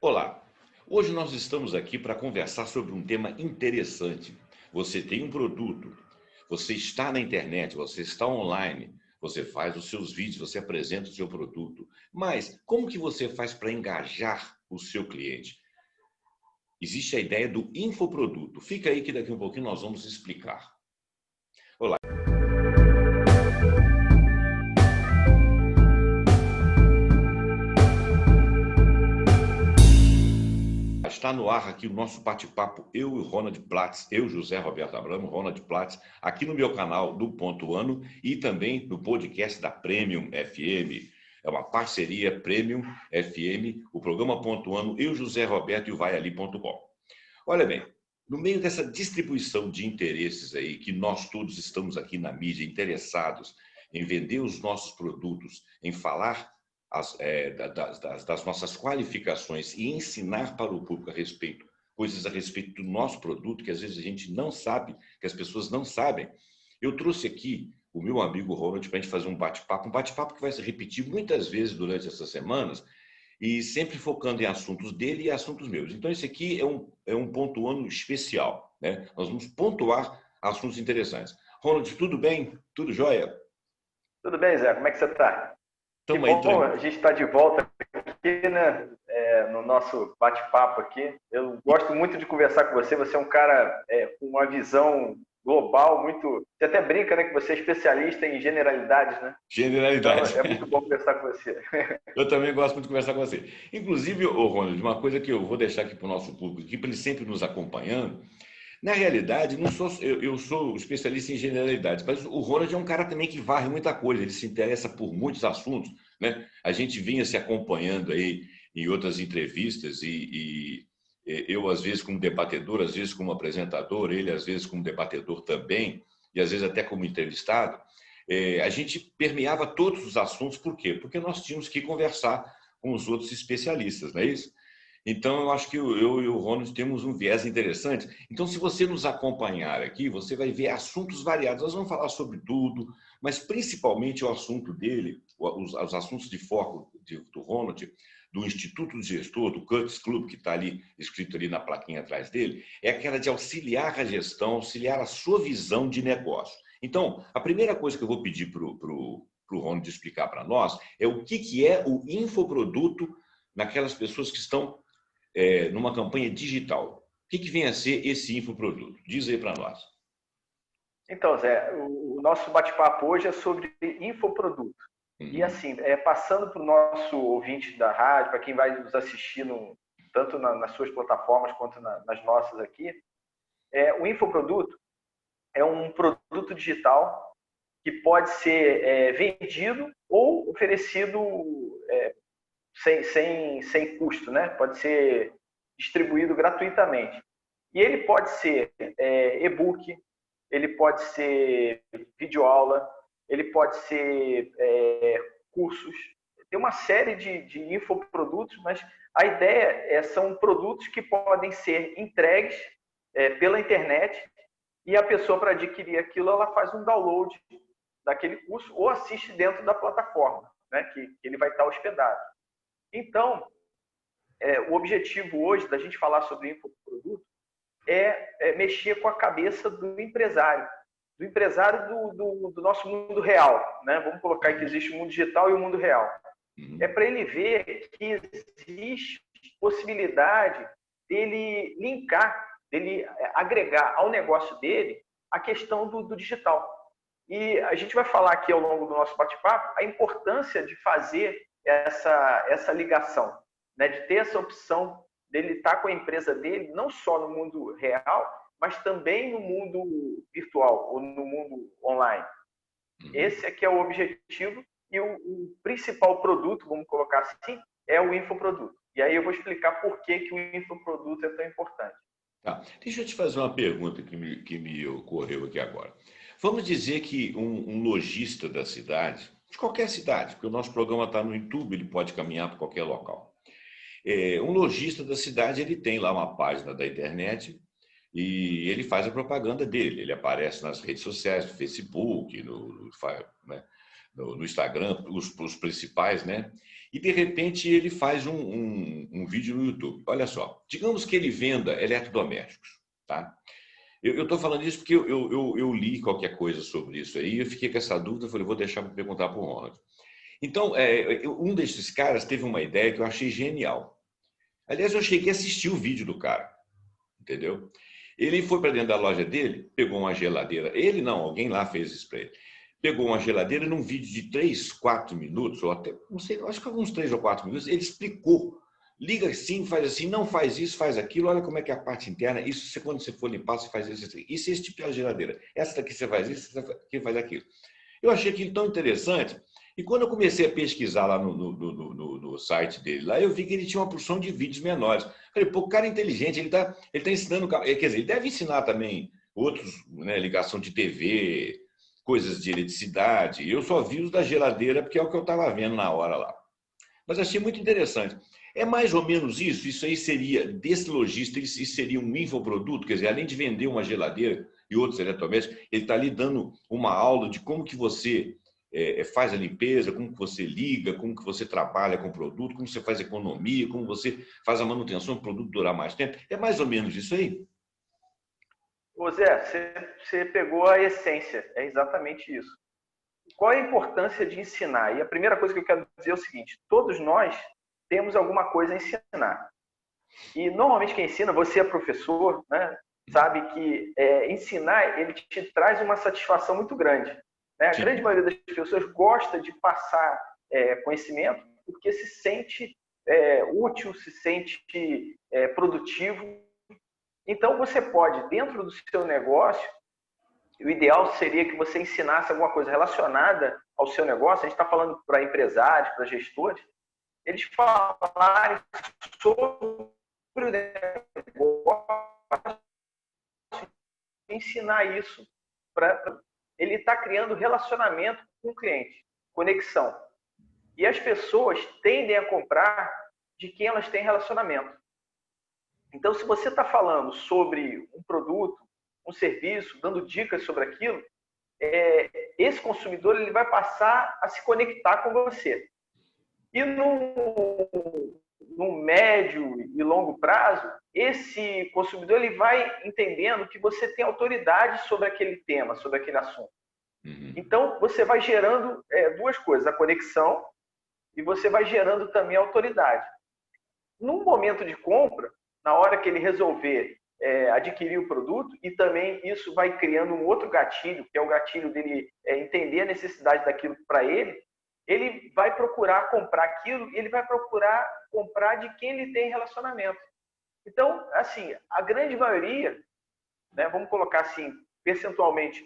Olá, hoje nós estamos aqui para conversar sobre um tema interessante. Você tem um produto, você está na internet, você está online, você faz os seus vídeos, você apresenta o seu produto. Mas como que você faz para engajar o seu cliente? Existe a ideia do infoproduto. Fica aí que daqui a um pouquinho nós vamos explicar. Olá. Está no ar aqui o nosso bate-papo, eu e o Ronald Platz, eu, José Roberto Abramo, Ronald Platz, aqui no meu canal do Ponto Ano e também no podcast da Premium FM. É uma parceria Premium FM, o programa Ponto Ano, eu, José Roberto e o vaiali.com. Olha bem, no meio dessa distribuição de interesses aí, que nós todos estamos aqui na mídia interessados em vender os nossos produtos, em falar das nossas qualificações e ensinar para o público coisas a respeito do nosso produto, que às vezes a gente não sabe, que as pessoas não sabem. Eu trouxe aqui o meu amigo Ronald para a gente fazer um bate-papo que vai se repetir muitas vezes durante essas semanas e sempre focando em assuntos dele e assuntos meus. Então, esse aqui é um pontuando especial, né? Nós vamos pontuar assuntos interessantes. Ronald, tudo bem? Tudo jóia? Tudo bem, Zé? Como é que você está? Que Estamos aí, bom, a gente está de volta aqui, né? No nosso bate-papo aqui. Eu gosto muito de conversar com você. Você é um cara com uma visão global muito... Você até brinca, né? Que você é especialista em generalidades, né? Generalidade. Então, é muito bom conversar com você. Eu também gosto muito de conversar com você. Inclusive, Ronald, uma coisa que eu vou deixar aqui para o nosso público, aqui, para ele sempre nos acompanhando. Na realidade, eu sou especialista em generalidades, mas o Ronald é um cara também que varre muita coisa, ele se interessa por muitos assuntos, né? A gente vinha se acompanhando aí em outras entrevistas e eu, às vezes, como debatedor, às vezes como apresentador, ele, às vezes, como debatedor também, e às vezes até como entrevistado, a gente permeava todos os assuntos, por quê? Porque nós tínhamos que conversar com os outros especialistas, não é isso? Então, eu acho que eu e o Ronald temos um viés interessante. Então, se você nos acompanhar aqui, você vai ver assuntos variados. Nós vamos falar sobre tudo, mas principalmente o assunto dele, os assuntos de foco do Ronald, do Instituto de Gestor, do Cuts Club, que está ali, escrito ali na plaquinha atrás dele, é aquela de auxiliar a gestão, auxiliar a sua visão de negócio. Então, a primeira coisa que eu vou pedir para o Ronald explicar para nós é o que é o infoproduto naquelas pessoas que estão numa campanha digital. O que vem a ser esse infoproduto? Diz aí para nós. Então, Zé, o nosso bate-papo hoje é sobre infoproduto. E assim, passando para o nosso ouvinte da rádio, para quem vai nos assistir tanto nas suas plataformas quanto nas nossas aqui, o infoproduto é um produto digital que pode ser vendido ou oferecido sem custo, né? Pode ser distribuído gratuitamente. E ele pode ser e-book, ele pode ser videoaula, ele pode ser cursos. Tem uma série de infoprodutos, mas a ideia são produtos que podem ser entregues pela internet e a pessoa, para adquirir aquilo, ela faz um download daquele curso ou assiste dentro da plataforma, né, que ele vai estar hospedado. Então, o objetivo hoje da gente falar sobre infoproduto é mexer com a cabeça do empresário do nosso mundo real, né? Vamos colocar que existe o mundo digital e o mundo real. É para ele ver que existe possibilidade dele linkar, dele agregar ao negócio dele a questão do digital. E a gente vai falar aqui ao longo do nosso bate-papo a importância de fazer essa ligação, né? De ter essa opção dele estar com a empresa dele, não só no mundo real, mas também no mundo virtual ou no mundo online. Esse aqui é o objetivo e o principal produto, vamos colocar assim, é o infoproduto. E aí eu vou explicar por que o infoproduto é tão importante. Tá. Deixa eu te fazer uma pergunta que me ocorreu aqui agora. Vamos dizer que um lojista da cidade, de qualquer cidade, porque o nosso programa está no YouTube, ele pode caminhar para qualquer local. Um lojista da cidade, ele tem lá uma página da internet e ele faz a propaganda dele. Ele aparece nas redes sociais, no Facebook, no Instagram, os principais, né? E, de repente, ele faz um vídeo no YouTube. Olha só, digamos que ele venda eletrodomésticos, tá? Eu estou falando isso porque eu li qualquer coisa sobre isso aí, eu fiquei com essa dúvida, falei, vou deixar para perguntar para o Ronald. Então, um desses caras teve uma ideia que eu achei genial. Aliás, eu cheguei a assistir o vídeo do cara, entendeu? Ele foi para dentro da loja dele, pegou uma geladeira. Ele não, alguém lá fez isso para ele. Pegou uma geladeira num vídeo de 3, 4 minutos, ou até, não sei, acho que alguns 3 ou 4 minutos, ele explicou. Liga assim, faz assim, não faz isso, faz aquilo, olha como é que é a parte interna. Isso, quando você for limpar, você faz isso. Isso é esse tipo de geladeira. Essa daqui você faz isso, essa daqui faz aquilo. Eu achei aquilo tão interessante. E quando eu comecei a pesquisar lá no site dele, lá eu vi que ele tinha uma porção de vídeos menores. Falei, pô, o cara é inteligente, ele tá ensinando, quer dizer, ele deve ensinar também outros, né, ligação de TV, coisas de eletricidade. Eu só vi os da geladeira, porque é o que eu estava vendo na hora lá. Mas achei muito interessante. É mais ou menos isso? Isso aí seria, desse lojista, isso seria um infoproduto? Quer dizer, além de vender uma geladeira e outros eletrodomésticos, ele está ali dando uma aula de como que você faz a limpeza, como que você liga, como que você trabalha com o produto, como você faz economia, como você faz a manutenção do produto durar mais tempo. É mais ou menos isso aí? Ô Zé, você pegou a essência, é exatamente isso. Qual é a importância de ensinar? E a primeira coisa que eu quero dizer é o seguinte: todos nós temos alguma coisa a ensinar. E normalmente quem ensina, você é professor, né, sabe que ensinar ele te traz uma satisfação muito grande. Né? A grande maioria das pessoas gosta de passar conhecimento porque se sente útil, se sente produtivo. Então você pode, dentro do seu negócio, o ideal seria que você ensinasse alguma coisa relacionada ao seu negócio. A gente está falando para empresários, para gestores, eles falarem sobre o negócio, ensinar isso para ele estar criando relacionamento com o cliente, conexão. E as pessoas tendem a comprar de quem elas têm relacionamento. Então, se você está falando sobre um produto, um serviço, dando dicas sobre aquilo, esse consumidor ele vai passar a se conectar com você. E no médio e longo prazo, esse consumidor ele vai entendendo que você tem autoridade sobre aquele tema, sobre aquele assunto. Então, você vai gerando duas coisas, a conexão e você vai gerando também a autoridade. Num momento de compra, na hora que ele resolver adquirir o produto, e também isso vai criando um outro gatilho, que é o gatilho dele entender a necessidade daquilo para ele vai procurar comprar aquilo e ele vai procurar comprar de quem ele tem relacionamento. Então, assim, a grande maioria, né, vamos colocar assim, percentualmente,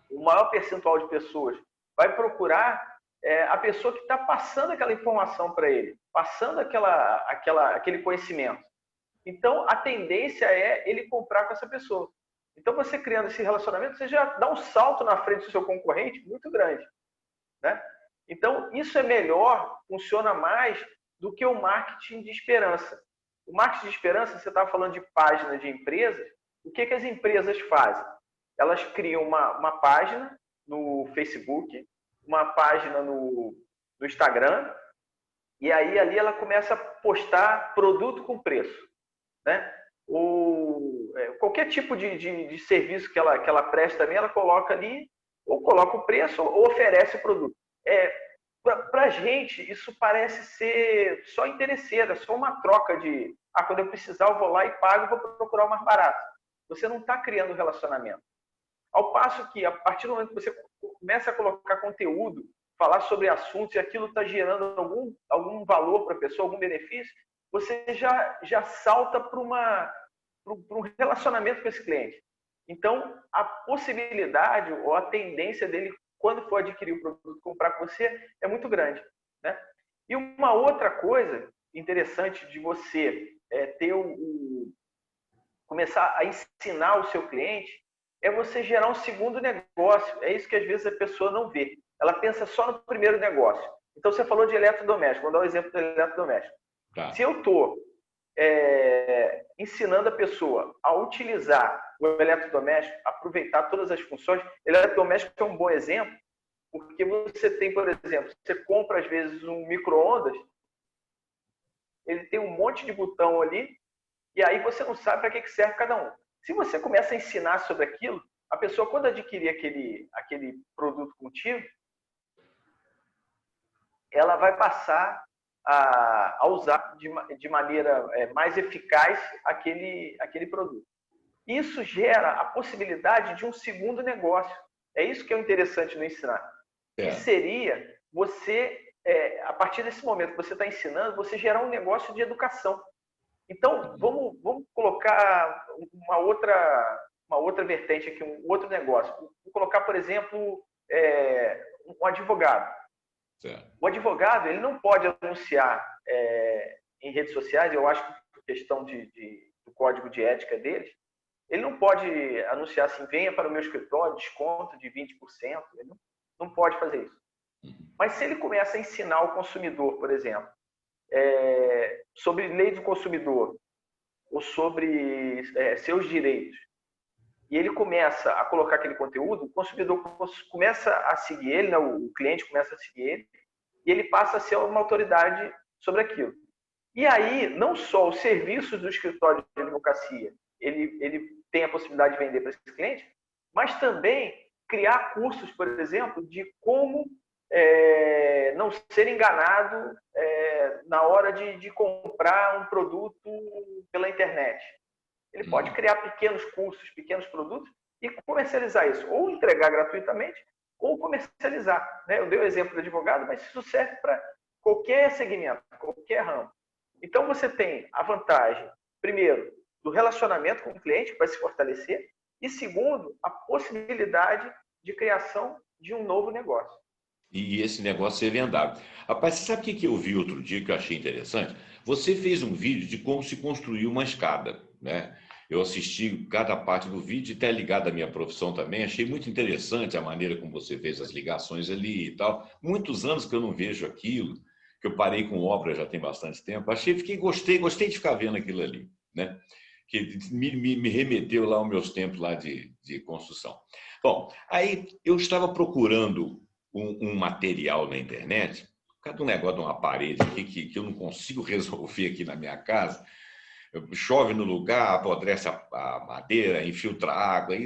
o maior percentual de pessoas vai procurar a pessoa que está passando aquela informação para ele, passando aquele conhecimento. Então, a tendência é ele comprar com essa pessoa. Então, você criando esse relacionamento, você já dá um salto na frente do seu concorrente muito grande, né? Então, isso é melhor, funciona mais do que o marketing de esperança. O marketing de esperança, você estava falando de página de empresas, o que as empresas fazem? Elas criam uma página no Facebook, uma página no Instagram, e aí ali ela começa a postar produto com preço. Né? Qualquer tipo de serviço que ela presta também, ela coloca ali, ou coloca o preço, ou oferece o produto. Para a gente, isso parece ser só interesseira, só uma troca de quando eu precisar, eu vou lá e pago, vou procurar o mais barato. Você não está criando relacionamento. Ao passo que, a partir do momento que você começa a colocar conteúdo, falar sobre assuntos e aquilo está gerando algum valor para a pessoa, algum benefício, você já salta para um relacionamento com esse cliente. Então, a possibilidade ou a tendência dele, quando for adquirir o produto, comprar com você, é muito grande. Né? E uma outra coisa interessante de você começar a ensinar o seu cliente é você gerar um segundo negócio. É isso que às vezes a pessoa não vê. Ela pensa só no primeiro negócio. Então, você falou de eletrodoméstico. Vou dar um exemplo do eletrodoméstico. Tá. Se eu estou ensinando a pessoa a utilizar o eletrodoméstico, aproveitar todas as funções, o eletrodoméstico é um bom exemplo, Porque você tem, por exemplo, você compra às vezes um micro-ondas, ele tem um monte de botão ali, e aí você não sabe para que serve cada um. Se você começa a ensinar sobre aquilo, a pessoa, quando adquirir aquele produto contigo, ela vai passar a usar de maneira mais eficaz aquele produto. Isso gera a possibilidade de um segundo negócio. É isso que é o interessante no ensinar. Que seria você, a partir desse momento que você está ensinando, você gerar um negócio de educação. Então, vamos colocar uma outra vertente aqui, um outro negócio. Vou colocar, por exemplo, um advogado. Certo. O advogado, ele não pode anunciar em redes sociais, eu acho que por questão do código de ética deles, ele não pode anunciar assim, venha para o meu escritório, desconto de 20%, ele não pode fazer isso. Mas se ele começa a ensinar o consumidor, por exemplo, sobre lei do consumidor ou sobre seus direitos, e ele começa a colocar aquele conteúdo, o consumidor começa a seguir ele, né? O cliente começa a seguir ele, e ele passa a ser uma autoridade sobre aquilo. E aí, não só os serviços do escritório de advocacia, ele tem a possibilidade de vender para esse cliente, mas também criar cursos, por exemplo, de como não ser enganado na hora de comprar um produto pela internet. Ele pode criar pequenos cursos, pequenos produtos e comercializar isso. Ou entregar gratuitamente, ou comercializar. Eu dei o exemplo do advogado, mas isso serve para qualquer segmento, qualquer ramo. Então, você tem a vantagem, primeiro, do relacionamento com o cliente, que vai se fortalecer, e segundo, a possibilidade de criação de um novo negócio. E esse negócio ser vendável. Rapaz, você sabe o que eu vi outro dia que eu achei interessante? Você fez um vídeo de como se construir uma escada, né? Eu assisti cada parte do vídeo, até ligado à minha profissão também. Achei muito interessante a maneira como você fez as ligações ali e tal. Muitos anos que eu não vejo aquilo, que eu parei com obra já tem bastante tempo. Gostei de ficar vendo aquilo ali, né? Que me remeteu lá aos meus tempos lá de construção. Bom, aí eu estava procurando um material na internet, cada um negócio de uma parede aqui que eu não consigo resolver aqui na minha casa. Chove no lugar, apodrece a madeira, infiltra água,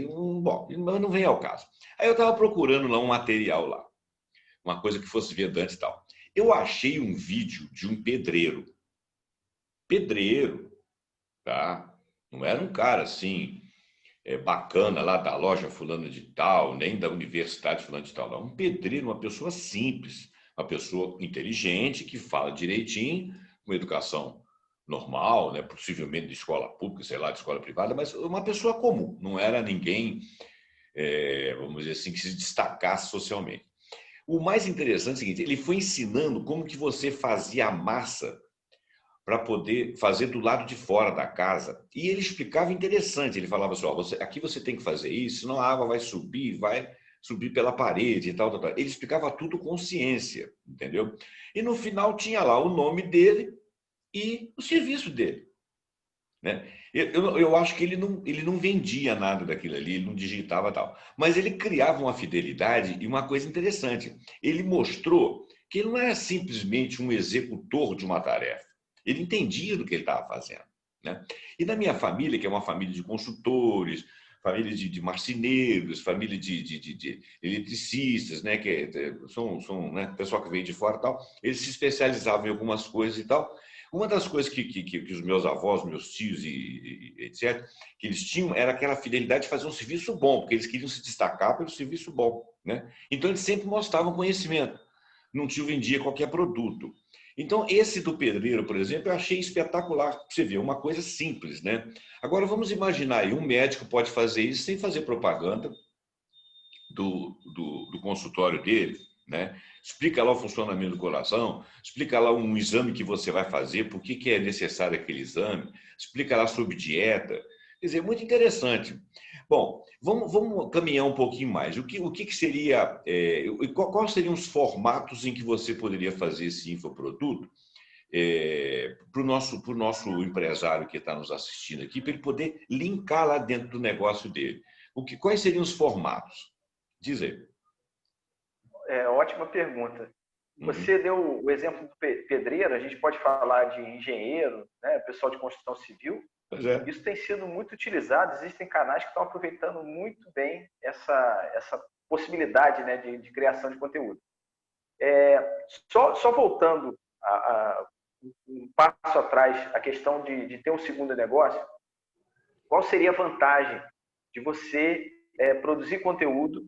bom, não vem ao caso. Aí eu estava procurando lá um material lá, uma coisa que fosse vedante e tal. Eu achei um vídeo de um pedreiro. Pedreiro, tá? Não era um cara assim, bacana lá da loja fulano de tal, nem da universidade fulano de tal. Não. Um pedreiro, uma pessoa simples, uma pessoa inteligente, que fala direitinho, com educação normal, né? Possivelmente de escola pública, sei lá, de escola privada, mas uma pessoa comum, não era ninguém, vamos dizer assim, que se destacasse socialmente. O mais interessante é o seguinte, ele foi ensinando como que você fazia a massa para poder fazer do lado de fora da casa. E ele explicava interessante, ele falava assim, aqui você tem que fazer isso, senão a água vai subir pela parede e tal, tal, tal. Ele explicava tudo com ciência, entendeu? E no final tinha lá o nome dele e o serviço dele, né? Eu acho que ele não vendia nada daquilo ali, ele não digitava tal, mas ele criava uma fidelidade e uma coisa interessante. Ele mostrou que ele não era simplesmente um executor de uma tarefa, ele entendia do que ele estava fazendo, né? E na minha família, que é uma família de consultores, família de marceneiros, família de eletricistas, né, que são né, pessoal que veio de fora e tal, eles se especializavam em algumas coisas e tal. Uma das coisas que os meus avós, meus tios e etc., que eles tinham era aquela fidelidade de fazer um serviço bom, porque eles queriam se destacar pelo serviço bom, né? Então, eles sempre mostravam conhecimento. Não te vendia qualquer produto. Então, esse do pedreiro, por exemplo, eu achei espetacular. Você vê, uma coisa simples, né? Agora, vamos imaginar aí, um médico pode fazer isso sem fazer propaganda do consultório dele, né? Explica lá o funcionamento do coração, explica lá um exame que você vai fazer, por que é necessário aquele exame, explica lá sobre dieta. Quer dizer, muito interessante. Bom, vamos caminhar um pouquinho mais. O que seria, quais seriam os formatos em que você poderia fazer esse infoproduto para o nosso empresário que está nos assistindo aqui, para ele poder linkar lá dentro do negócio dele? Quais seriam os formatos? Diz aí. ótima pergunta. Você deu o exemplo do pedreiro, a gente pode falar de engenheiro, né, pessoal de construção civil. Isso tem sido muito utilizado, existem canais que estão aproveitando muito bem essa possibilidade, né, de criação de conteúdo. Só voltando um passo atrás, a questão de ter um segundo negócio, qual seria a vantagem de você produzir conteúdo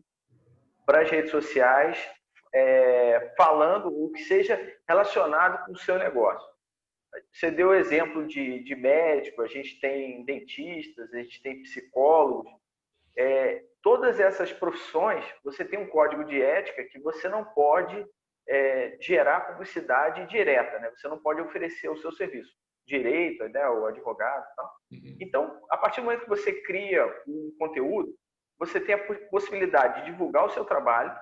para as redes sociais, falando o que seja relacionado com o seu negócio? Você deu o exemplo de médico, a gente tem dentistas, a gente tem psicólogos. Todas essas profissões, você tem um código de ética que você não pode gerar publicidade direta, né? Você não pode oferecer o seu serviço, direito, né, o advogado e tal. Então, a partir do momento que você cria um conteúdo, você tem a possibilidade de divulgar o seu trabalho,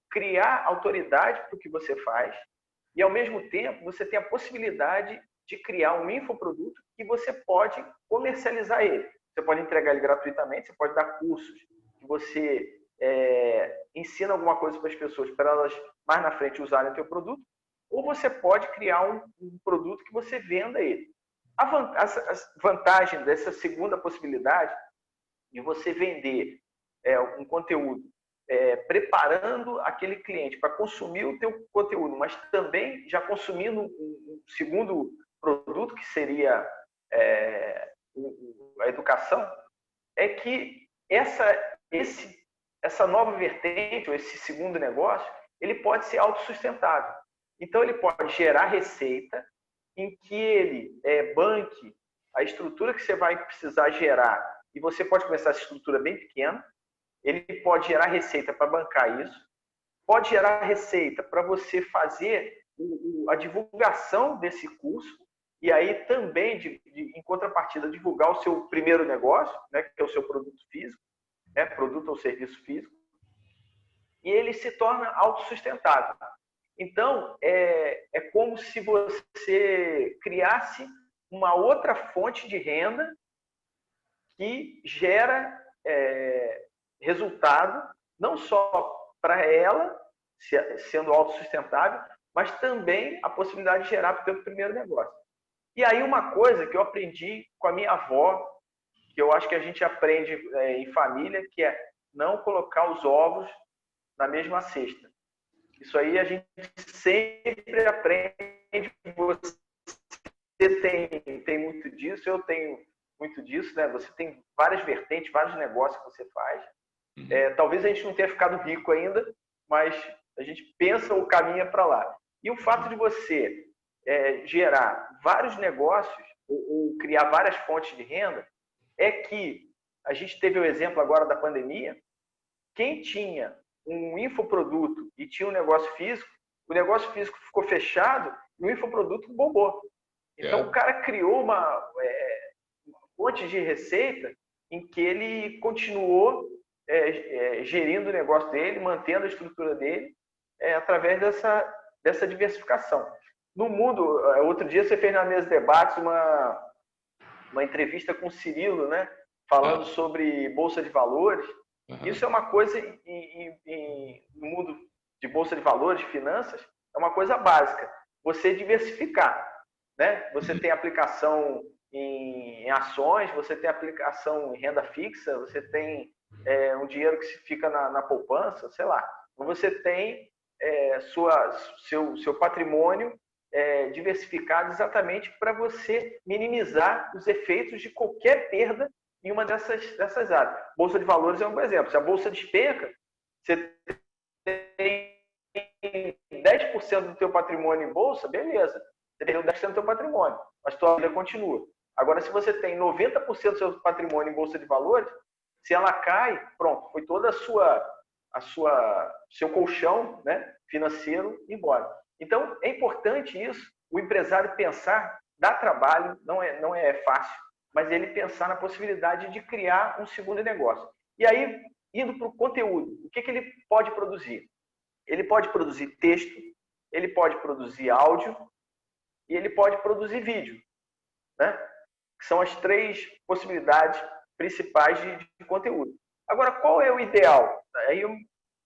criar autoridade para o que você faz e, ao mesmo tempo, você tem a possibilidade de criar um infoproduto que você pode comercializar ele. Você pode entregar ele gratuitamente, você pode dar cursos que você ensina alguma coisa para as pessoas para elas mais na frente usarem o teu produto, ou você pode criar um produto que você venda ele. A vantagem dessa segunda possibilidade de você vender um conteúdo preparando aquele cliente para consumir o teu conteúdo, mas também já consumindo um segundo produto, que seria a educação, é que essa nova vertente, ou esse segundo negócio, ele pode ser autossustentável. Então, ele pode gerar receita em que ele banque a estrutura que você vai precisar gerar, e você pode começar essa estrutura bem pequena. Ele pode gerar receita para bancar isso, pode gerar receita para você fazer a divulgação desse curso, e aí também, em contrapartida, divulgar o seu primeiro negócio, né, que é o seu produto físico, né, produto ou serviço físico, e ele se torna autossustentável. Então, é como se você criasse uma outra fonte de renda que gera resultado, não só para ela, sendo autossustentável, mas também a possibilidade de gerar para o teu primeiro negócio. E aí uma coisa que eu aprendi com a minha avó, que eu acho que a gente aprende em família, que é não colocar os ovos na mesma cesta. Isso aí a gente sempre aprende. Você tem muito disso, eu tenho muito disso, né? Você tem várias vertentes, vários negócios que você faz. Talvez a gente não tenha ficado rico ainda, mas a gente pensa o caminho para lá. E o fato de você gerar vários negócios ou criar várias fontes de renda é que a gente teve o exemplo agora da pandemia. Quem tinha um infoproduto e tinha um negócio físico, o negócio físico ficou fechado e o infoproduto bombou. Então, o cara criou uma fonte de receita em que ele continuou gerindo o negócio dele, mantendo a estrutura dele, através dessa diversificação. No mundo, outro dia você fez na mesa de debates uma entrevista com o Cirilo, né, falando sobre Bolsa de Valores. Isso é uma coisa, no mundo de Bolsa de Valores, finanças, é uma coisa básica. Você diversificar, né? Você tem aplicação em ações, você tem aplicação em renda fixa, você tem um dinheiro que fica na poupança, sei lá. Você tem seu patrimônio diversificado exatamente para você minimizar os efeitos de qualquer perda em uma dessas áreas. Bolsa de valores é um bom exemplo. Se a bolsa despenca, você tem 10% do teu patrimônio em bolsa, beleza. Você perdeu 10% do teu patrimônio, mas tua vida continua. Agora, se você tem 90% do seu patrimônio em bolsa de valores, se ela cai, pronto, foi toda seu colchão, né, financeiro embora. Então, é importante isso, o empresário pensar, dá trabalho, não é fácil, mas ele pensar na possibilidade de criar um segundo negócio. E aí, indo para o conteúdo, o que ele pode produzir? Ele pode produzir texto, ele pode produzir áudio e ele pode produzir vídeo, né? Que são as 3 possibilidades principais de conteúdo. Agora, qual é o ideal? Aí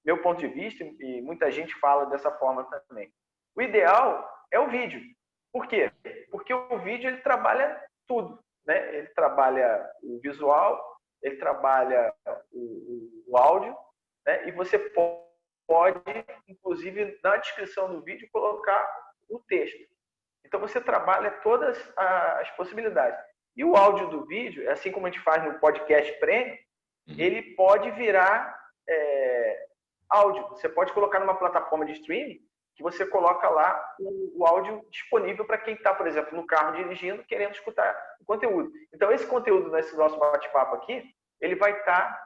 meu ponto de vista, e muita gente fala dessa forma também, o ideal é o vídeo. Por quê? Porque o vídeo ele trabalha tudo, né? Ele trabalha o visual, ele trabalha o áudio, né? E você pode, inclusive, na descrição do vídeo, colocar o texto. Então, você trabalha todas as possibilidades. E o áudio do vídeo, assim como a gente faz no podcast Premium, ele pode virar áudio. Você pode colocar numa plataforma de streaming que você coloca lá o áudio disponível para quem está, por exemplo, no carro dirigindo, querendo escutar o conteúdo. Então, esse conteúdo nesse nosso bate-papo aqui, ele vai estar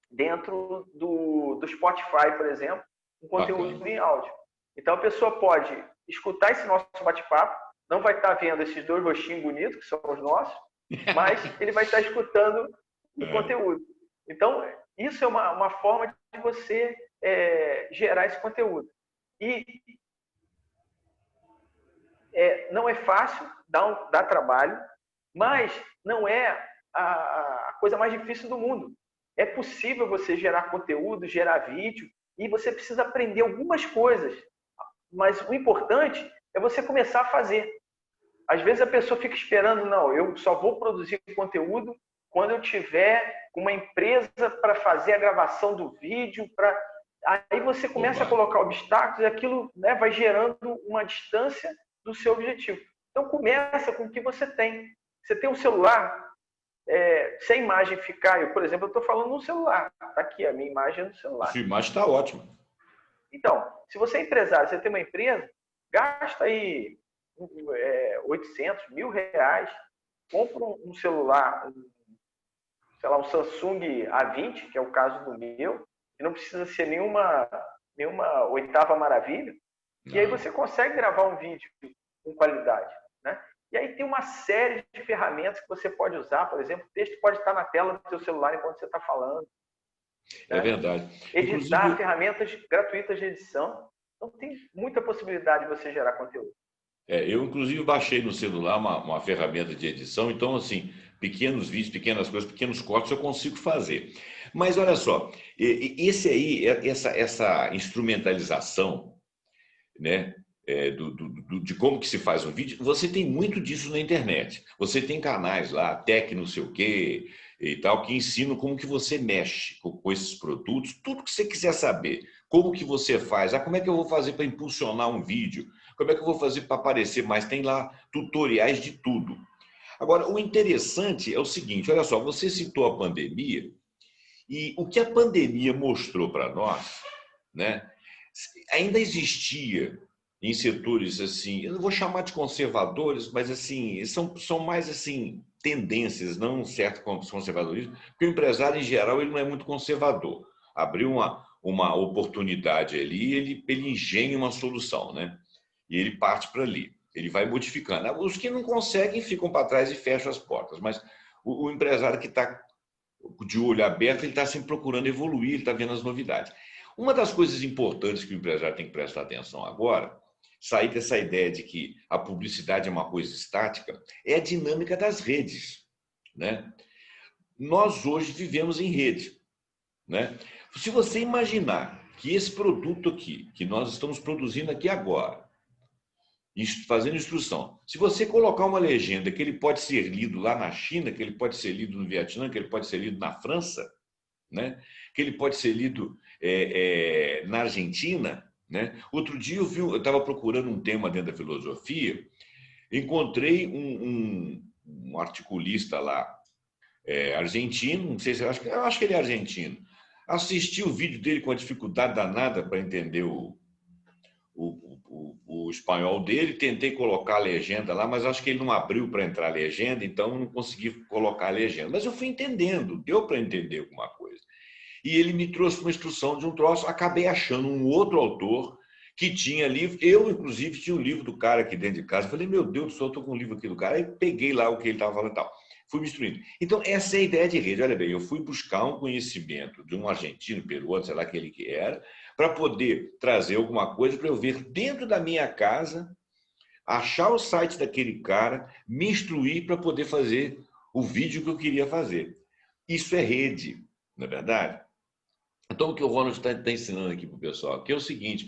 dentro do Spotify, por exemplo, um conteúdo em áudio. Então, a pessoa pode escutar esse nosso bate-papo, não vai estar vendo esses dois rostinhos bonitos, que são os nossos, mas ele vai estar escutando o conteúdo. Então, isso é uma forma de você gerar esse conteúdo. E não é fácil, dá trabalho, mas não é a coisa mais difícil do mundo. É possível você gerar conteúdo, gerar vídeo, e você precisa aprender algumas coisas. Mas o importante é você começar a fazer. Às vezes a pessoa fica esperando, não, eu só vou produzir conteúdo quando eu tiver uma empresa para fazer a gravação do vídeo. Aí você começa a colocar obstáculos e aquilo, né, vai gerando uma distância do seu objetivo. Então começa com o que você tem. Você tem um celular, se a imagem ficar, por exemplo, eu estou falando no celular, está aqui a minha imagem no celular. Sua imagem está ótima. Então, se você é empresário, você tem uma empresa, gasta aí 800, R$1.000, compra um celular, sei lá, um Samsung A20, que é o caso do meu, que não precisa ser nenhuma oitava maravilha, e aí você consegue gravar um vídeo com qualidade, né? E aí tem uma série de ferramentas que você pode usar, por exemplo, o texto pode estar na tela do seu celular enquanto você está falando. É verdade. Editar, ferramentas gratuitas de edição. Então tem muita possibilidade de você gerar conteúdo. Eu, inclusive, baixei no celular uma ferramenta de edição, então, assim, pequenos vídeos, pequenas coisas, pequenos cortes eu consigo fazer. Mas, olha só, essa instrumentalização, né, de como que se faz um vídeo, você tem muito disso na internet. Você tem canais lá, Tech não sei o quê e tal, que ensinam como que você mexe com esses produtos, tudo que você quiser saber. Como que você faz? Como é que eu vou fazer para impulsionar um vídeo? Como é que eu vou fazer para aparecer mais? Tem lá tutoriais de tudo. Agora, o interessante é o seguinte, olha só, você citou a pandemia e o que a pandemia mostrou para nós, né, ainda existia em setores assim, eu não vou chamar de conservadores, mas assim, são mais assim tendências, não um certo conservadorismo, porque o empresário em geral ele não é muito conservador. Abriu uma oportunidade ali, ele engenha uma solução, né? E ele parte para ali, ele vai modificando. Os que não conseguem ficam para trás e fecham as portas, mas o empresário que está de olho aberto, ele está sempre procurando evoluir, ele está vendo as novidades. Uma das coisas importantes que o empresário tem que prestar atenção agora, sair dessa ideia de que a publicidade é uma coisa estática, é a dinâmica das redes, né? Nós hoje vivemos em rede, né? Se você imaginar que esse produto aqui, que nós estamos produzindo aqui agora, fazendo instrução, se você colocar uma legenda que ele pode ser lido lá na China, que ele pode ser lido no Vietnã, que ele pode ser lido na França, né? Que ele pode ser lido na Argentina, né? Outro dia eu estava procurando um tema dentro da filosofia, encontrei um articulista lá, argentino, não sei se eu acho que ele é argentino. Assisti o vídeo dele com a dificuldade danada para entender o espanhol dele, tentei colocar a legenda lá, mas acho que ele não abriu para entrar a legenda, então não consegui colocar a legenda. Mas eu fui entendendo, deu para entender alguma coisa. E ele me trouxe uma instrução de um troço, acabei achando um outro autor que tinha livro, eu inclusive tinha um livro do cara aqui dentro de casa, falei, meu Deus do céu, eu estou com um livro aqui do cara, aí peguei lá o que ele estava falando e tal, fui me instruindo. Então essa é a ideia de rede, olha bem, eu fui buscar um conhecimento de um argentino, peruano, sei lá aquele que era, para poder trazer alguma coisa para eu ver dentro da minha casa, achar o site daquele cara, me instruir para poder fazer o vídeo que eu queria fazer. Isso é rede, não é verdade? Então, o que o Ronald está ensinando aqui para o pessoal, que é o seguinte,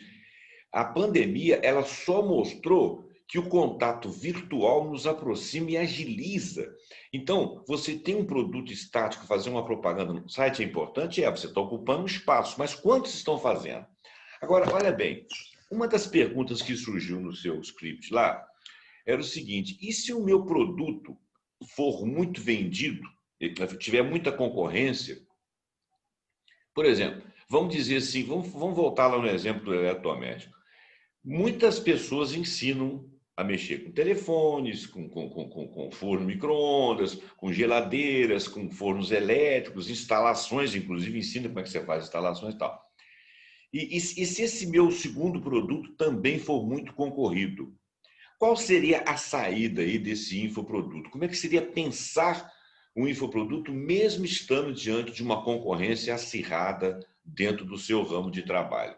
a pandemia ela só mostrou que o contato virtual nos aproxima e agiliza. Então, você tem um produto estático, fazer uma propaganda no site é importante, você está ocupando um espaço, mas quantos estão fazendo? Agora, olha bem, uma das perguntas que surgiu no seu script lá era o seguinte, e se o meu produto for muito vendido, tiver muita concorrência, por exemplo, vamos dizer assim, vamos voltar lá no exemplo do eletrodoméstico. Muitas pessoas ensinam a mexer com telefones, com forno micro-ondas, com geladeiras, com fornos elétricos, instalações, inclusive ensina como é que você faz instalações e tal. E se esse meu segundo produto também for muito concorrido, qual seria a saída aí desse infoproduto? Como é que seria pensar um infoproduto mesmo estando diante de uma concorrência acirrada dentro do seu ramo de trabalho?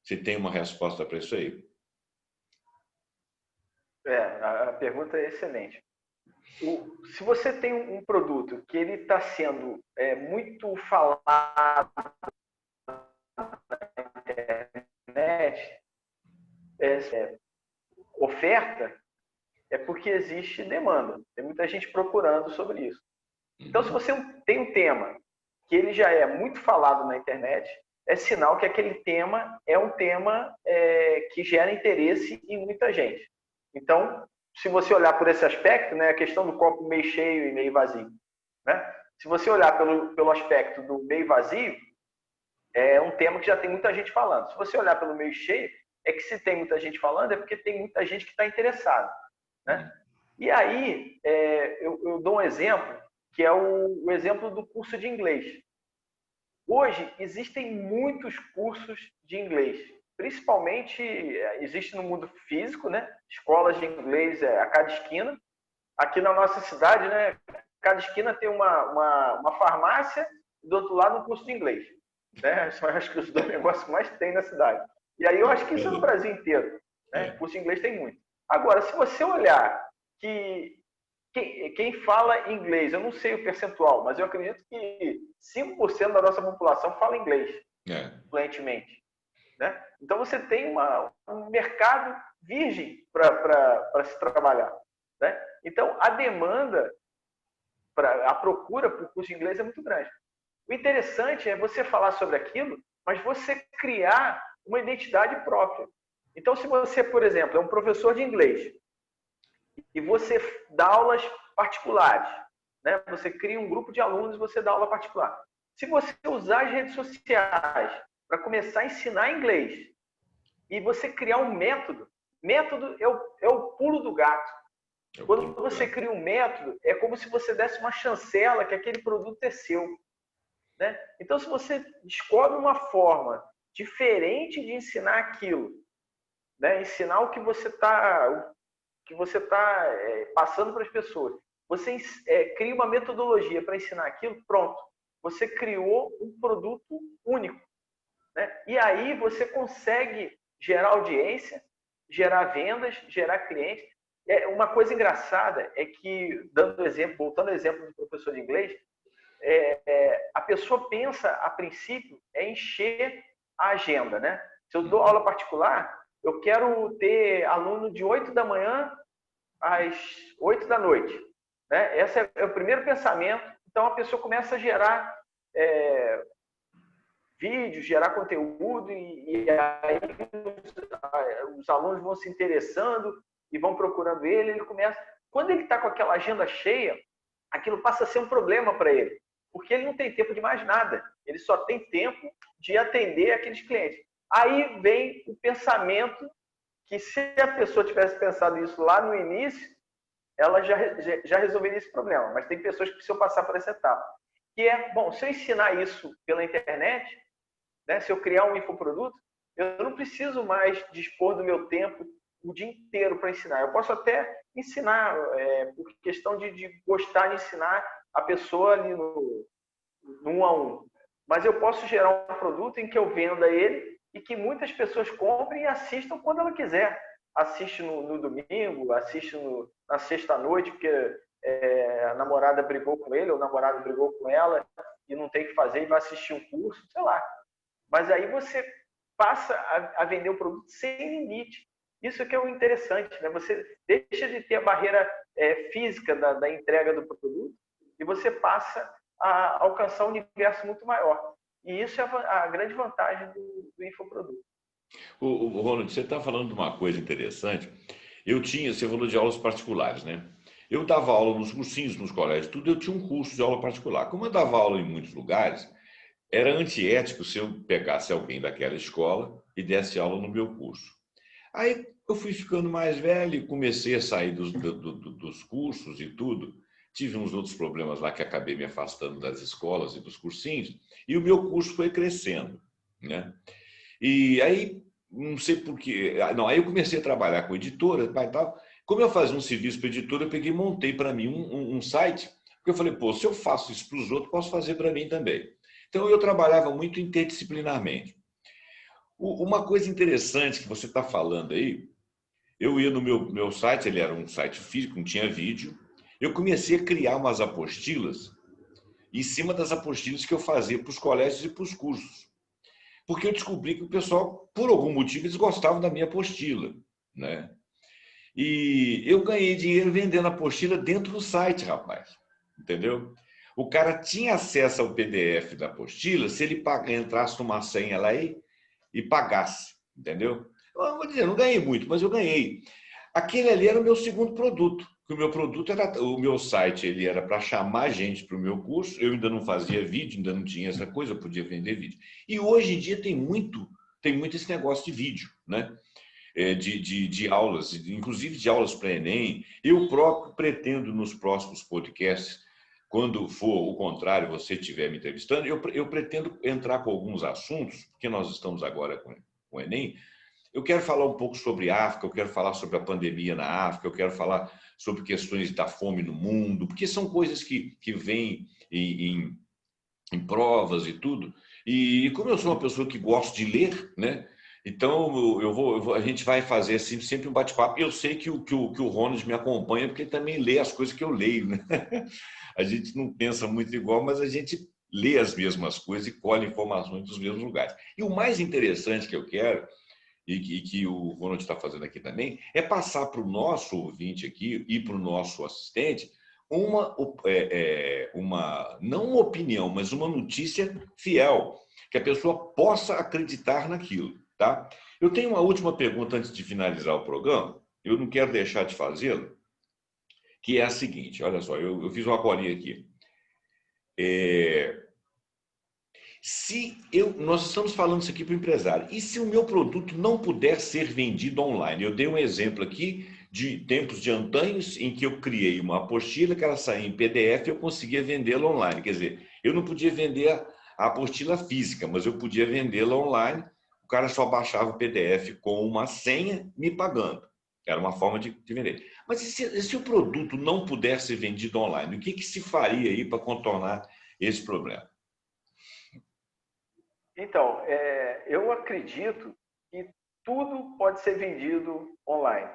Você tem uma resposta para isso aí? A pergunta é excelente. Se você tem um produto que ele está sendo muito falado na internet, oferta, é porque existe demanda. Tem muita gente procurando sobre isso. Então, se você tem um tema que ele já é muito falado na internet, é sinal que aquele tema é um tema que gera interesse em muita gente. Então, se você olhar por esse aspecto, né, a questão do copo meio cheio e meio vazio, né? Se você olhar pelo aspecto do meio vazio, é um tema que já tem muita gente falando. Se você olhar pelo meio cheio, é que se tem muita gente falando, é porque tem muita gente que está interessada, né? E aí, eu dou um exemplo, que é o exemplo do curso de inglês. Hoje, existem muitos cursos de inglês. Principalmente, existe no mundo físico, né? Escolas de inglês a cada esquina. Aqui na nossa cidade, né? Cada esquina tem uma farmácia e do outro lado um curso de inglês. Né? São acho que os dois negócios que mais tem na cidade. E aí eu acho que isso é no Brasil inteiro. Né? Curso de inglês tem muito. Agora, se você olhar que quem fala inglês, eu não sei o percentual, mas eu acredito que 5% da nossa população fala inglês fluentemente. Né? Então você tem um mercado virgem para se trabalhar. Né? Então a demanda, a procura por curso de inglês é muito grande. O interessante é você falar sobre aquilo, mas você criar uma identidade própria. Então, se você, por exemplo, é um professor de inglês e você dá aulas particulares, né? Você cria um grupo de alunos e você dá aula particular. Se você usar as redes sociais para começar a ensinar inglês e você criar um método é o pulo do gato. Quando você cria um método, é como se você desse uma chancela que aquele produto é seu. Né? Então, se você descobre uma forma diferente de ensinar aquilo, né? Ensinar o que você está passando para as pessoas, você cria uma metodologia para ensinar aquilo, pronto. Você criou um produto único. Né? E aí você consegue gerar audiência, gerar vendas, gerar clientes. Uma coisa engraçada é que, voltando ao exemplo do professor de inglês, a pessoa pensa, a princípio, encher a agenda. Né? Se eu dou aula particular, eu quero ter aluno de 8 da manhã às 8 da noite. Né? Esse é o primeiro pensamento. Então, a pessoa começa a gerar vídeos, gerar conteúdo, e aí os alunos vão se interessando e vão procurando ele começa... Quando ele está com aquela agenda cheia, aquilo passa a ser um problema para ele, porque ele não tem tempo de mais nada, ele só tem tempo de atender aqueles clientes. Aí vem o pensamento que, se a pessoa tivesse pensado isso lá no início, ela já resolveria esse problema. Mas tem pessoas que precisam passar por essa etapa. Que é, bom, se eu ensinar isso pela internet, né, se eu criar um infoproduto, eu não preciso mais dispor do meu tempo o dia inteiro para ensinar. Eu posso até ensinar, por questão de gostar de ensinar a pessoa ali no 1 a 1. Mas eu posso gerar um produto em que eu venda ele e que muitas pessoas comprem e assistam quando ela quiser. Assiste no domingo, assiste na sexta-noite, porque a namorada brigou com ele, ou o namorado brigou com ela e não tem o que fazer e vai assistir um curso, sei lá. mas aí você passa a vender o produto sem limite. Isso que é o interessante, né? Você deixa de ter a barreira física da entrega do produto e você passa a alcançar um universo muito maior. E isso é a grande vantagem do infoproduto. O Ronald, você está falando de uma coisa interessante. Você falou de aulas particulares, né? Eu dava aula nos cursinhos, nos colégios, tudo, eu tinha um curso de aula particular. Como eu dava aula em muitos lugares, era antiético se eu pegasse alguém daquela escola e desse aula no meu curso. Aí eu fui ficando mais velho, comecei a sair dos cursos e tudo. Tive uns outros problemas lá que acabei me afastando das escolas e dos cursinhos, e o meu curso foi crescendo, né? E aí, não sei por quê, não, aí eu comecei a trabalhar com editora e tal. Como eu fazia um serviço para editora, eu peguei e montei para mim um site, porque eu falei, pô, se eu faço isso para os outros, posso fazer para mim também. Então eu trabalhava muito interdisciplinarmente. Uma coisa interessante que você está falando aí, eu ia no meu site, ele era um site físico, não tinha vídeo, eu comecei a criar umas apostilas em cima das apostilas que eu fazia para os colégios e para os cursos. Porque eu descobri que o pessoal, por algum motivo, eles gostavam da minha apostila, né? E eu ganhei dinheiro vendendo a apostila dentro do site, rapaz. Entendeu? O cara tinha acesso ao PDF da apostila se ele entrasse numa senha lá e pagasse, entendeu? Eu vou dizer, não ganhei muito, mas eu ganhei. Aquele ali era o meu segundo produto. O meu produto era o meu site, ele era para chamar gente para o meu curso. Eu ainda não fazia vídeo, ainda não tinha essa coisa, eu podia vender vídeo. E hoje em dia tem muito esse negócio de vídeo, né? De aulas, inclusive de aulas para Enem. Eu próprio pretendo nos próximos podcasts, quando for o contrário, você estiver me entrevistando, eu pretendo entrar com alguns assuntos, porque nós estamos agora com o Enem. Eu quero falar um pouco sobre África, eu quero falar sobre a pandemia na África, eu quero falar sobre questões da fome no mundo, porque são coisas que vêm em provas e tudo. E como eu sou uma pessoa que gosta de ler, né? Então a gente vai fazer assim, sempre um bate-papo. Eu sei que o Ronald me acompanha porque ele também lê as coisas que eu leio, né? A gente não pensa muito igual, mas a gente lê as mesmas coisas e colhe informações dos mesmos lugares. E o mais interessante que eu quero e que o Ronald está fazendo aqui também, é passar para o nosso ouvinte aqui e para o nosso assistente não uma opinião, mas uma notícia fiel, que a pessoa possa acreditar naquilo, tá? Eu tenho uma última pergunta antes de finalizar o programa, eu não quero deixar de fazê-la, que é a seguinte, olha só, eu fiz uma colinha aqui. Nós estamos falando isso aqui para o empresário. E se o meu produto não puder ser vendido online? Eu dei um exemplo aqui de tempos de antanhos em que eu criei uma apostila que ela saía em PDF e eu conseguia vendê-la online. Quer dizer, eu não podia vender a apostila física, mas eu podia vendê-la online. O cara só baixava o PDF com uma senha me pagando. Era uma forma de vender. Mas e se o produto não puder ser vendido online? O que se faria aí para contornar esse problema? Então, eu acredito que tudo pode ser vendido online.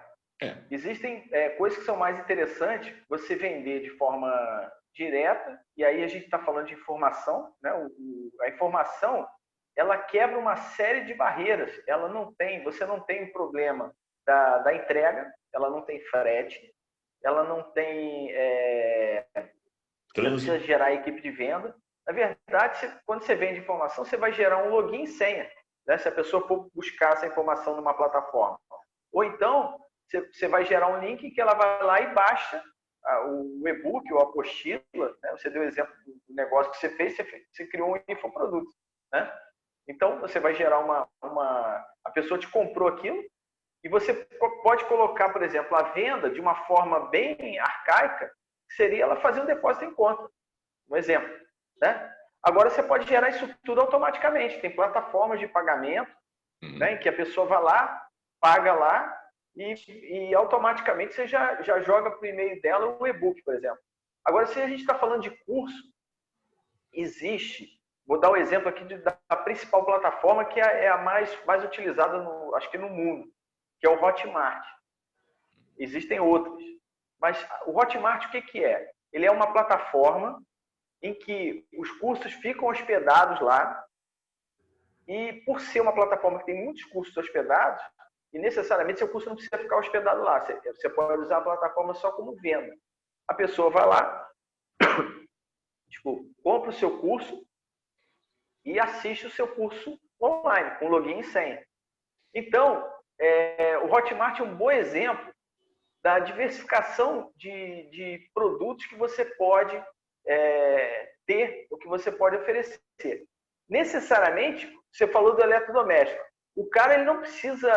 Existem coisas que são mais interessantes você vender de forma direta, e aí a gente está falando de informação, né? A informação, ela quebra uma série de barreiras. Você não tem o problema da entrega, ela não tem frete, ela não tem... Você precisa gerar equipe de venda. Na verdade, quando você vende informação, você vai gerar um login e senha, né? Se a pessoa for buscar essa informação numa plataforma. Ou então, você vai gerar um link que ela vai lá e baixa o e-book ou a apostila, né? Você deu o exemplo do negócio que você fez, você criou um infoproduto, né? Então, você vai gerar a pessoa te comprou aquilo e você pode colocar, por exemplo, a venda de uma forma bem arcaica, que seria ela fazer um depósito em conta. Um exemplo, né? Agora você pode gerar isso tudo automaticamente. Tem plataformas de pagamento, né, em que a pessoa vai lá, paga lá e automaticamente você já joga para o e-mail dela um e-book, por exemplo. Agora, se a gente está falando de curso, vou dar um exemplo aqui da principal plataforma que é a mais utilizada, acho que no mundo, que é o Hotmart. Existem outras. Mas o Hotmart, o que é? Ele é uma plataforma em que os cursos ficam hospedados lá E por ser uma plataforma que tem muitos cursos hospedados, e necessariamente seu curso não precisa ficar hospedado lá. Você pode usar a plataforma só como venda. A pessoa vai lá, compra o seu curso e assiste o seu curso online, com login e senha. Então, o Hotmart é um bom exemplo da diversificação de produtos que você pode ter, o que você pode oferecer. Necessariamente, você falou do eletrodoméstico. O cara ele não precisa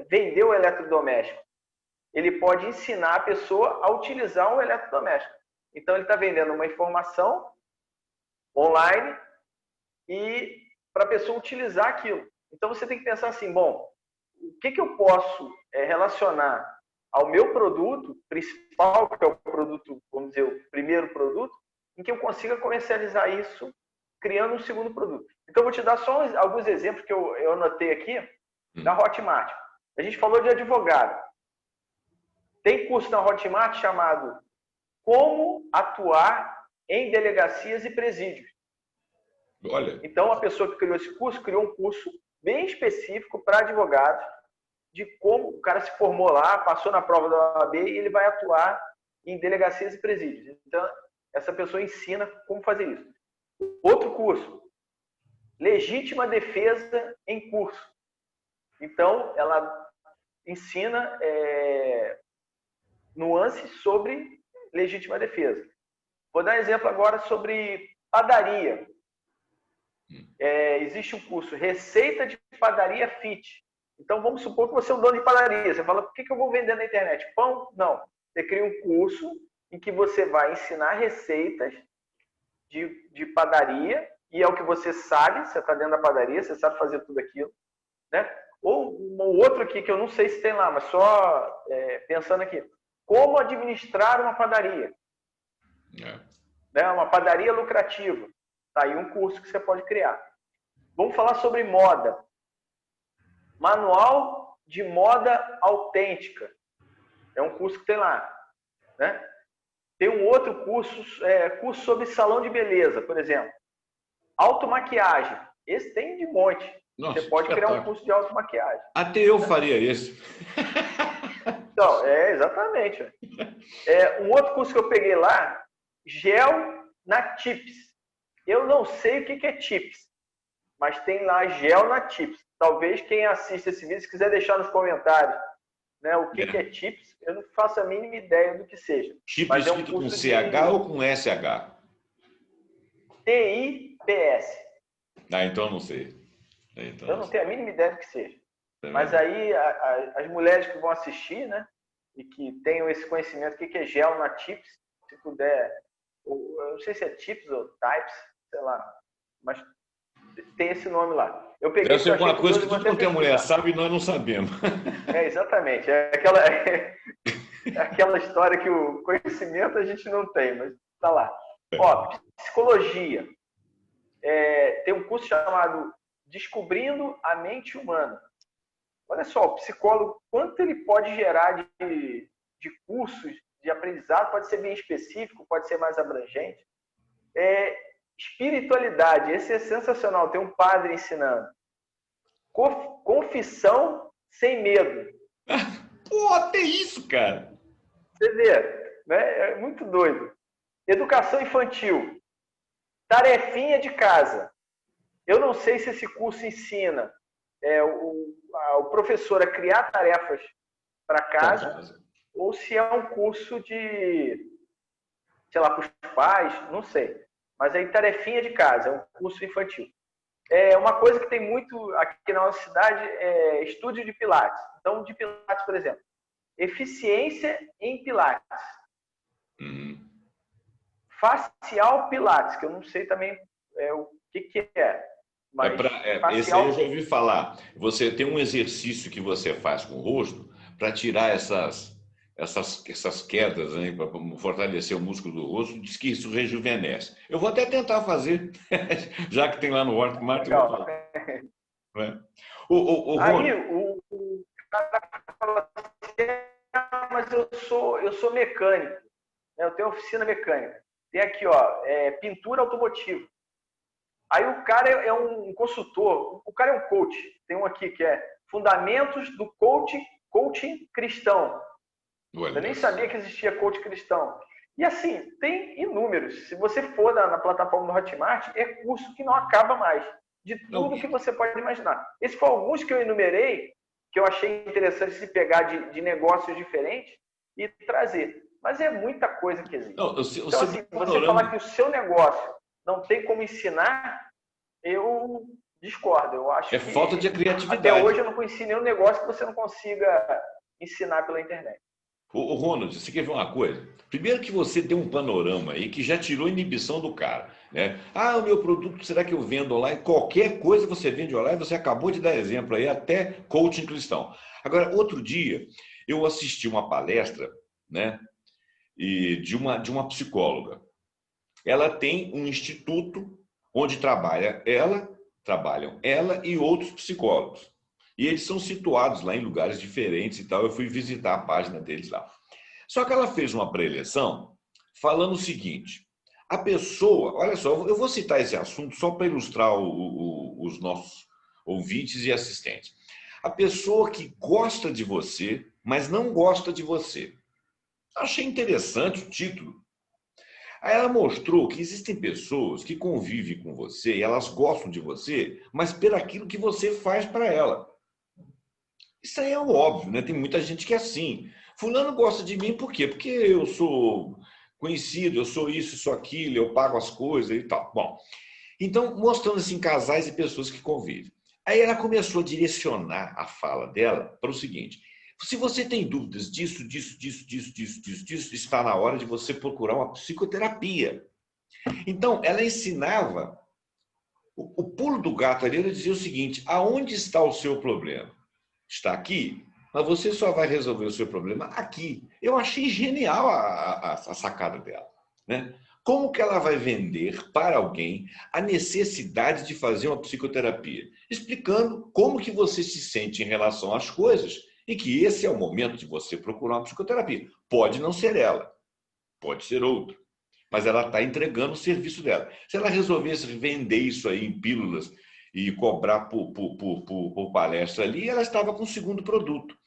vender o eletrodoméstico. Ele pode ensinar a pessoa a utilizar um eletrodoméstico. Então, ele está vendendo uma informação online e para a pessoa utilizar aquilo. Então, você tem que pensar assim, bom, o que eu posso relacionar ao meu produto principal, que é o produto, vamos dizer, o primeiro produto, em que eu consiga comercializar isso criando um segundo produto. Então, eu vou te dar só alguns exemplos que eu anotei aqui da Hotmart. A gente falou de advogado. Tem curso na Hotmart chamado Como Atuar em Delegacias e Presídios. Olha. Então, a pessoa que criou esse curso, criou um curso bem específico para advogados, de como o cara se formou lá, passou na prova da OAB e ele vai atuar em delegacias e presídios. Então, essa pessoa ensina como fazer isso. Outro curso, Legítima Defesa em Curso. Então, ela ensina nuances sobre legítima defesa. Vou dar exemplo agora sobre padaria. Existe um curso Receita de Padaria Fit. Então, vamos supor que você é um dono de padaria. Você fala, por que eu vou vender na internet? Pão? Não. Você cria um curso em que você vai ensinar receitas de padaria, e é o que você sabe, você está dentro da padaria, você sabe fazer tudo aquilo. Né? Ou um outro aqui, que eu não sei se tem lá, mas só pensando aqui. Como administrar uma padaria. Né? Uma padaria lucrativa. Está aí um curso que você pode criar. Vamos falar sobre moda. Manual de Moda Autêntica. É um curso que tem lá. Né? Tem um outro curso, curso sobre salão de beleza, por exemplo. Automaquiagem. Esse tem de monte. Nossa, você pode criar um curso de automaquiagem. Até eu faria isso. Então, exatamente. Um outro curso que eu peguei lá, Gel na Tips. Eu não sei o que é Tips, mas tem lá Gel na Tips. Talvez quem assiste esse vídeo, se quiser deixar nos comentários, né, o que é Tips, eu não faço a mínima ideia do que seja. Tips mas escrito com CH ou com SH? TIPS. Então eu não sei. Então, eu não tenho a mínima ideia do que seja. Mas aí as mulheres que vão assistir, né, e que tenham esse conhecimento, o que é gel na Tips, se puder, eu não sei se é Tips ou Types, sei lá, mas tem esse nome lá. Eu peguei. Deve ser alguma coisa que tudo quanto é mulher sabe e nós não sabemos. Exatamente. Aquela história que o conhecimento a gente não tem, mas tá lá. Ó, psicologia. Tem um curso chamado Descobrindo a Mente Humana. Olha só, o psicólogo, quanto ele pode gerar de cursos de aprendizado, pode ser bem específico, pode ser mais abrangente. Espiritualidade, esse é sensacional, tem um padre ensinando. Confissão sem medo. Pô, tem isso, cara! Você vê, né? É muito doido. Educação infantil. Tarefinha de casa. Eu não sei se esse curso ensina o professor a criar tarefas para casa ou se é um curso de, sei lá, para os pais, não sei. Mas aí, tarefinha de casa, é um curso infantil. Uma coisa que tem muito aqui na nossa cidade é estúdio de Pilates. Então, de Pilates, por exemplo, eficiência em Pilates. Facial Pilates, que eu não sei também o que é. Mas esse aí eu já ouvi falar. Você tem um exercício que você faz com o rosto para tirar essas quedas, né, para fortalecer o músculo do rosto, diz que isso rejuvenesce. Eu vou até tentar fazer, já que tem lá no Hotmart. Aí o cara fala assim, mas eu sou mecânico, né? Eu tenho oficina mecânica. Tem aqui, ó, pintura automotiva. Aí o cara é um consultor, o cara é um coach. Tem um aqui que é Fundamentos do Coaching Cristão. Eu nem sabia que existia coach cristão. E assim, tem inúmeros. Se você for na plataforma do Hotmart, é curso que não acaba mais. De tudo que você pode imaginar. Esses foram alguns que eu enumerei, que eu achei interessante se pegar de negócios diferentes e trazer. Mas é muita coisa que existe. Então, assim, você falar que o seu negócio não tem como ensinar, eu discordo. Eu acho que falta de criatividade. Até hoje eu não conheci nenhum negócio que você não consiga ensinar pela internet. Ô, Ronald, você quer ver uma coisa? Primeiro que você tem um panorama aí que já tirou a inibição do cara, né? Ah, o meu produto, será que eu vendo online? Qualquer coisa você vende online, você acabou de dar exemplo aí, até coaching cristão. Agora, outro dia, eu assisti uma palestra, né, de uma psicóloga. Ela tem um instituto onde trabalham ela e outros psicólogos. E eles são situados lá em lugares diferentes e tal. Eu fui visitar a página deles lá. Só que ela fez uma preleção falando o seguinte: a pessoa, olha só, eu vou citar esse assunto só para ilustrar os nossos ouvintes e assistentes. A pessoa que gosta de você, mas não gosta de você. Achei interessante o título. Aí ela mostrou que existem pessoas que convivem com você e elas gostam de você, mas pelo aquilo que você faz para ela. Isso aí é óbvio, né? Tem muita gente que é assim. Fulano gosta de mim por quê? Porque eu sou conhecido, eu sou isso, sou aquilo, eu pago as coisas e tal. Bom, então, mostrando assim casais e pessoas que convivem. Aí ela começou a direcionar a fala dela para o seguinte: se você tem dúvidas disso, está na hora de você procurar uma psicoterapia. Então, ela ensinava, o pulo do gato ali, ela dizia o seguinte: aonde está o seu problema? Está aqui, mas você só vai resolver o seu problema aqui. Eu achei genial a sacada dela, né? Como que ela vai vender para alguém a necessidade de fazer uma psicoterapia? Explicando como que você se sente em relação às coisas e que esse é o momento de você procurar uma psicoterapia. Pode não ser ela, pode ser outra, mas ela está entregando o serviço dela. Se ela resolvesse vender isso aí em pílulas e cobrar por palestra ali, ela estava com o segundo produto.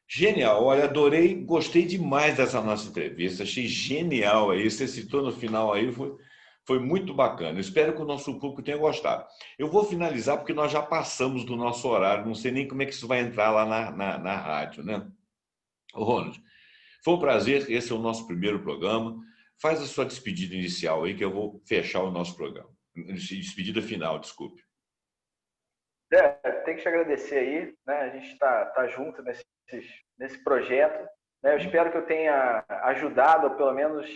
Genial, olha, adorei, gostei demais dessa nossa entrevista, achei genial aí, você citou no final aí, foi muito bacana. Espero que o nosso público tenha gostado. Eu vou finalizar porque nós já passamos do nosso horário, não sei nem como é que isso vai entrar lá na rádio, né? Ô, Ronald, foi um prazer, esse é o nosso primeiro programa. Faz a sua despedida inicial aí que eu vou fechar o nosso programa. Despedida final, desculpe. Tem que te agradecer aí, né? A gente tá junto nesse projeto. Né? Eu espero que eu tenha ajudado, ou pelo menos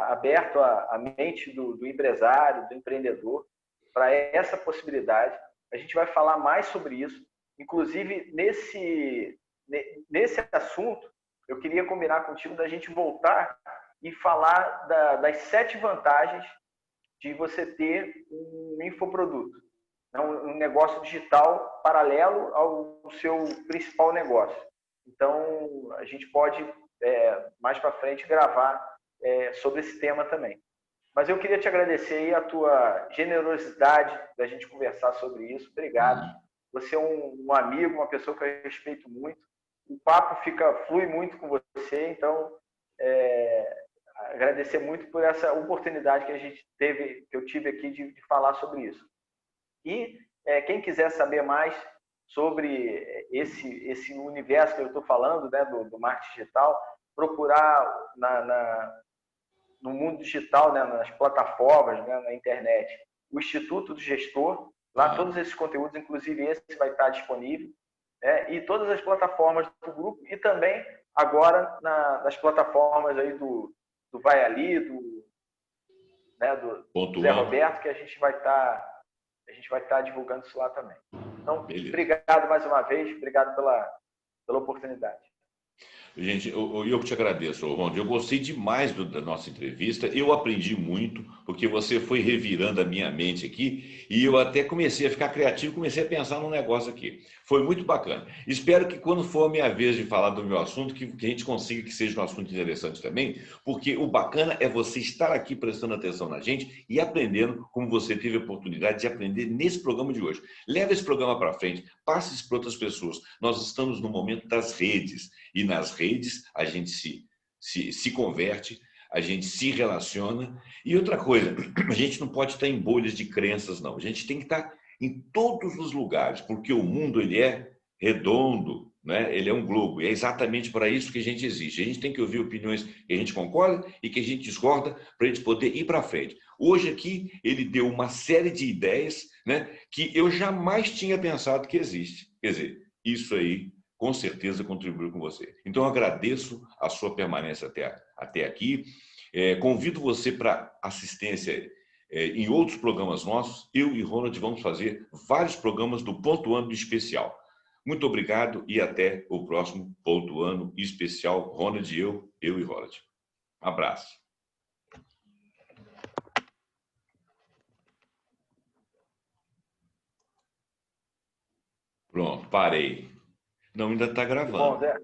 aberto a mente do empresário, do empreendedor, para essa possibilidade. A gente vai falar mais sobre isso. Inclusive, nesse assunto, eu queria combinar contigo da gente voltar e falar das 7 vantagens de você ter um infoproduto. Um negócio digital paralelo ao seu principal negócio. Então, a gente pode, mais para frente, gravar sobre esse tema também. Mas eu queria te agradecer aí a tua generosidade da gente conversar sobre isso. Obrigado. Você é um amigo, uma pessoa que eu respeito muito. O papo flui muito com você, então agradecer muito por essa oportunidade que eu tive aqui de falar sobre isso. E quem quiser saber mais sobre esse universo que eu estou falando, né, do marketing digital, procurar no mundo digital, né, nas plataformas, né, na internet, o Instituto do Gestor. Lá todos esses conteúdos, inclusive esse, vai estar disponível. E todas as plataformas do grupo e também agora nas plataformas aí do Vai Ali, do Zé Roberto, que a gente vai estar divulgando isso lá também. Então, beleza. Obrigado mais uma vez, obrigado pela oportunidade. Gente, eu que te agradeço, Ronald. Eu gostei demais da nossa entrevista. Eu aprendi muito, porque você foi revirando a minha mente aqui e eu até comecei a ficar criativo, comecei a pensar num negócio aqui. Foi muito bacana. Espero que quando for a minha vez de falar do meu assunto, que a gente consiga que seja um assunto interessante também, porque o bacana é você estar aqui prestando atenção na gente e aprendendo como você teve a oportunidade de aprender nesse programa de hoje. Leve esse programa para frente, passe isso para outras pessoas. Nós estamos no momento das redes. E nas redes a gente se converte, a gente se relaciona. E outra coisa, a gente não pode estar em bolhas de crenças, não. A gente tem que estar em todos os lugares, porque o mundo ele é redondo, né? Ele é um globo. E é exatamente para isso que a gente existe. A gente tem que ouvir opiniões que a gente concorda e que a gente discorda para a gente poder ir para frente. Hoje aqui ele deu uma série de ideias, né, que eu jamais tinha pensado que existe. Quer dizer, isso aí com certeza contribuiu com você. Então, eu agradeço a sua permanência até aqui. Convido você para assistência em outros programas nossos. Eu e Ronald vamos fazer vários programas do Pontuando Especial. Muito obrigado e até o próximo Pontuando Especial. Ronald e eu e Ronald. Um abraço. Pronto, parei. Não, ainda está gravando. Bom, Zé.